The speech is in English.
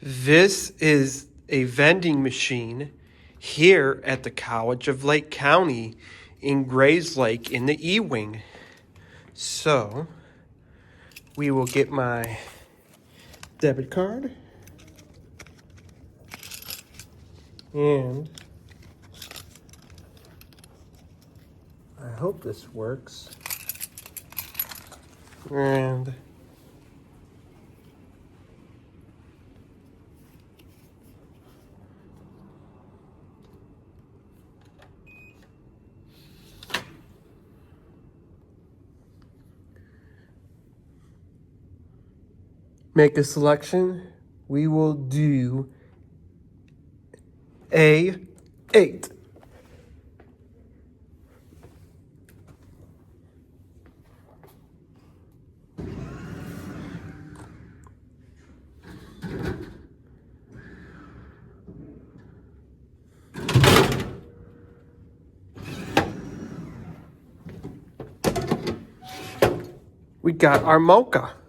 This is a vending machine here at the College of Lake County in Grayslake in the E-Wing. So, we will get my debit card and I hope this works. And make a selection. We will do A8. We got our mocha.